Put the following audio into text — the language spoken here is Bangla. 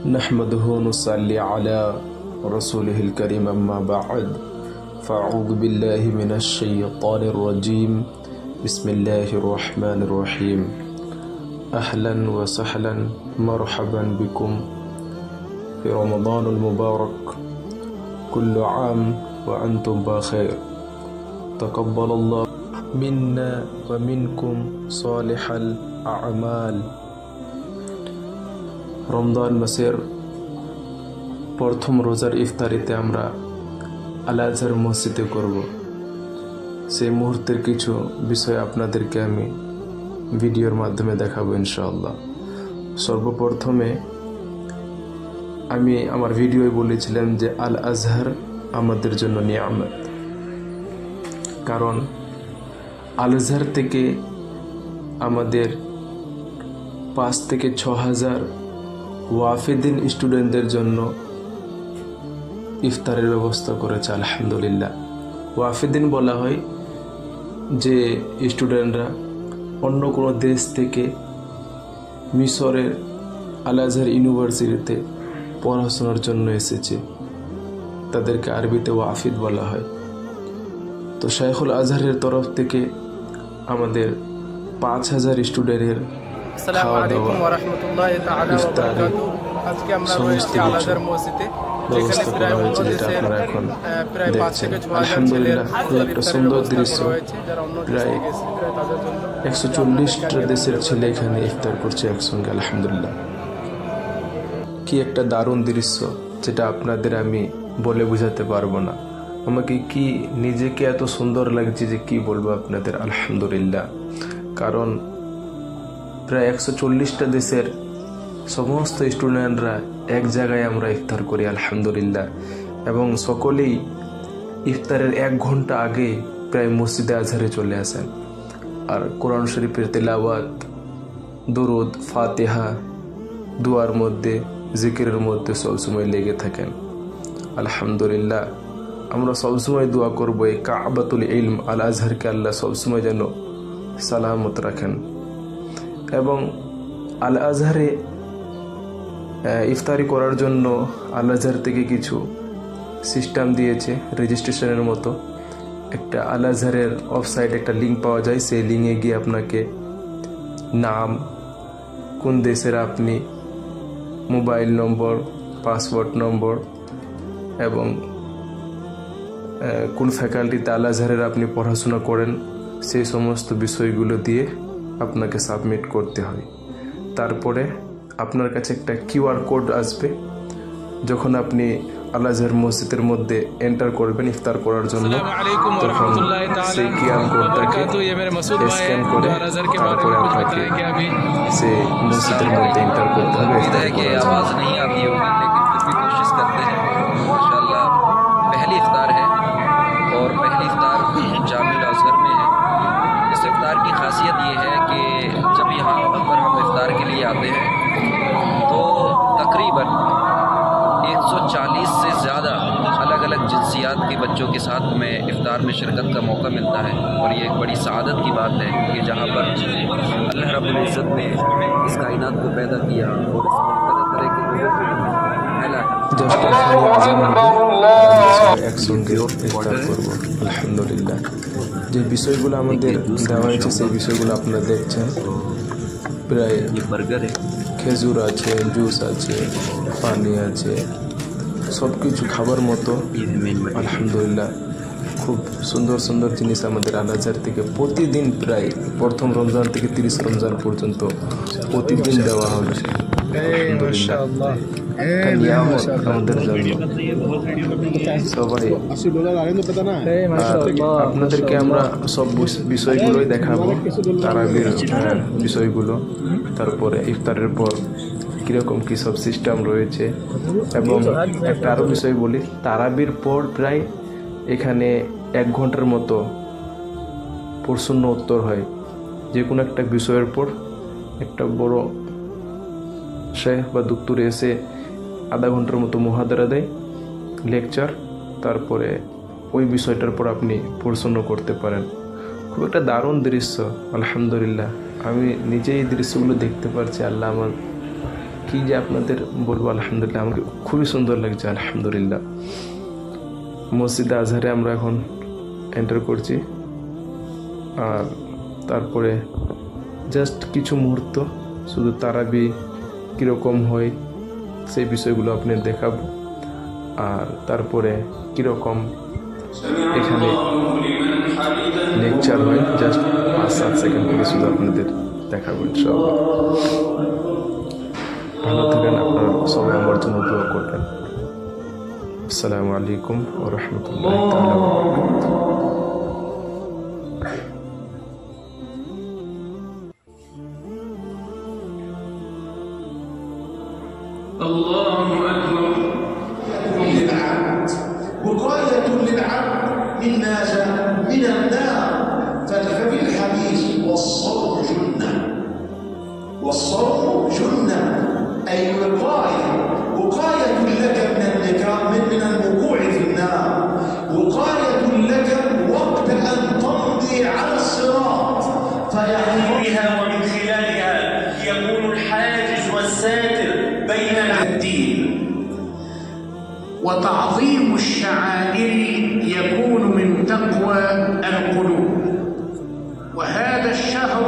नहमदुहु नुसल्ली अला रसूलिहिल करीम अम्मा बाद फ़अऊज़ु बिल्लाहि मिनश शैतानिर रजीम बिस्मिल्लाहिर रहमानिर रहीम अहलन व सहलन मरहबन बिकुम फ़ी रमज़ानिल मुबारक कुल्लु आम व अंतुम बखैर तक़ब्बलल्लाहु मिन्ना व मिनकुम सालिहल अअमाल। रमज़ान मासेर प्रथम रोजार इफ्तारीते आमरा आल आजहार मस्जिदे करब। से मुहूर्तेर किछु विषय आपनादेरके आमि भिडियोर माध्यमे देखाबो इनशाआल्लाह। सर्वप्रथमे आमि आमार भिडियोय बोलेछिलाम जे आल आजहार आमादेर जोन्नो नियामत, कारण आल आजहार थेके आमादेर 5 থেকে 6000 ওয়াফিদিন স্টুডেন্টদের জন্য ইফতারের ব্যবস্থা করেছে আলহামদুলিল্লাহ। ওয়াফিদিন বলা হয় যে স্টুডেন্টরা অন্য কোনো দেশ থেকে মিশরের আল আজহার ইউনিভার্সিটিতে পড়াশোনার জন্য এসেছে, তাদেরকে আরবিতে ওয়াফিদ বলা হয়। তো শাইখুল আজহারের তরফ থেকে আমাদের 5000 স্টুডেন্টের আসসালামু আলাইকুম ওয়া রাহমাতুল্লাহি তাআলা ওয়া বারাকাতুহু। আজকে আমরা রয়েছি আল আজহার মসজিদে, যেখানে প্রায় প্রায় 5 থেকে 6000 ছেলের একটা সুন্দর দৃশ্য রয়েছে, যারা অন্য দেশে গেছে তাদের জন্য 140টা দেশের ছেলে এখানে ইফতার করছে একসঙ্গে। আলহামদুলিল্লাহ, কি একটা দারুণ দৃশ্য, যেটা আপনাদের আমি বলে বোঝাতে পারবো না। আমাকে কি নিজেকে এত সুন্দর লাগছে যে কি বলবো আপনাদের। আলহামদুলিল্লাহ, কারণ প্রায় 140টা দেশের সমস্ত স্টুডেন্টরা এক জায়গায় আমরা ইফতার করি আলহামদুলিল্লাহ, এবং সকলেই ইফতারের 1 ঘন্টা আগে প্রায় মসজিদে আজহারে চলে আসেন আর কোরআন শরীফের তেলাওয়াত, দুরুদ, ফাতিহা, দুয়ার মধ্যে, জিকিরের মধ্যে সবসময় লেগে থাকেন। আলহামদুলিল্লাহ, আমরা সবসময় দোয়া করবো এই কাবাতুল ইলম আল আজহারকে আল্লাহ সবসময় যেন সালামত রাখেন। এবং আল আজহারে ইফতারি করার জন্য আল আজহার থেকে কিছু সিস্টেম দিয়েছে, রেজিস্ট্রেশনের মতো। একটা আল আজহারের ওয়েবসাইট একটা লিঙ্ক পাওয়া যায়, সেই লিঙ্কে গিয়ে আপনাকে নাম, কোন দেশের আপনি, মোবাইল নম্বর, পাসপোর্ট নম্বর এবং কোন ফ্যাকাল্টিতে আল আজহারের আপনি পড়াশোনা করেন, সেই সমস্ত বিষয়গুলো দিয়ে আপনাকে সাবমিট করতে হয়। তারপরে আপনার কাছে একটা কিউআর কোড আসবে, যখন আপনি আল আজহার মসজিদের মধ্যে এন্টার করবেন ইফতার করার জন্য, তখন সেই কিউআর কোডটাকে স্ক্যান করে তারপরে আপনাকে সেই মসজিদের মধ্যে এন্টার করতে হবে ইফতার করার জন্য। की खासियत ये है कि जब यहाँ पर हम इफ्तार के लिए आते हैं तो तकरीबन 140 से ज़्यादा अलग अलग जिनसियात के बच्चों के साथ हमें इफ्तार में शिरकत का मौका मिलता है, और ये एक बड़ी सआदत की बात है कि जहाँ पर अल्लाह रब्बुल इज़्ज़त ने इस कायनात को पैदा किया और इसमें तरह तरह के लोगों को फैला। আলহামদুলিল্লাহ, যে বিষয়গুলো আমাদের দেওয়া হয়েছে সেই বিষয়গুলো আপনারা দেখছেন। প্রায় খেজুর আছে, জুস আছে, পানি আছে, সব কিছু খাবার মতো। আলহামদুলিল্লাহ, খুব সুন্দর সুন্দর জিনিস আমাদের আল আজহার থেকে প্রতিদিন, প্রায় প্রথম রমজান থেকে 30 রমজান পর্যন্ত প্রতিদিন দেওয়া হবে। আমাদের জন্য সবাই আপনাদেরকে আমরা সব বিষয়গুলোই দেখাবো, তারাবির বিষয়গুলো, তারপরে ইফতারের পর কীরকম কী সব সিস্টেম রয়েছে। এবং একটা আরও বিষয় বলি, তারাবির পর প্রায় এখানে 1 ঘন্টার মতো প্রশ্ন উত্তর হয়। যে কোনো একটা বিষয়ের পর একটা বড় শেখ বা দুক্তুর এসে আধা ঘন্টার মতো মুহাদারা দেয়, লেকচার, তারপরে ওই বিষয়টার পর আপনি প্রশ্ন করতে পারেন। খুব একটা দারুণ দৃশ্য। আলহামদুলিল্লাহ, আমি নিজেই এই দৃশ্যগুলো দেখতে পারছি। আল্লাহ আমার কি যে আপনাদের বলবো, আলহামদুলিল্লাহ আমাকে খুবই সুন্দর লাগছে আলহামদুলিল্লাহ। মসজিদে আজহারে আমরা এখন এন্টার করছি, আর তারপরে জাস্ট কিছু মুহূর্ত শুধু তারাবি কীরকম হয় সেই বিষয়গুলো আপনাদের দেখাবো, আর তারপরে কীরকম এখানে লেকচার হয় জাস্ট 5-7 সেকেন্ড করে শুধু আপনাদের দেখাবো ইনশাআল্লাহ। ভালো থাকেন, আপনারা সবাই আমার জন্য দোয়া করবেন। আসসালামু আলাইকুম ওয়া রাহমাতুল্লাহি তাআলা ওয়া বারাকাতুহু। الله أكبر. للعبد وقاية للعبد من ماذا؟ من النار. ففي الحديث والصوم جنة، والصوم جنة أي وقاية، وقاية لك من الوقوع في النار، وقاية لك وقت أن تمضي على الصراط فيحفظها، ومن خلالها يكون الحاجز والساتر بين الدين. وتعظيم الشعائر يكون من تقوى القلوب. وهذا الشهر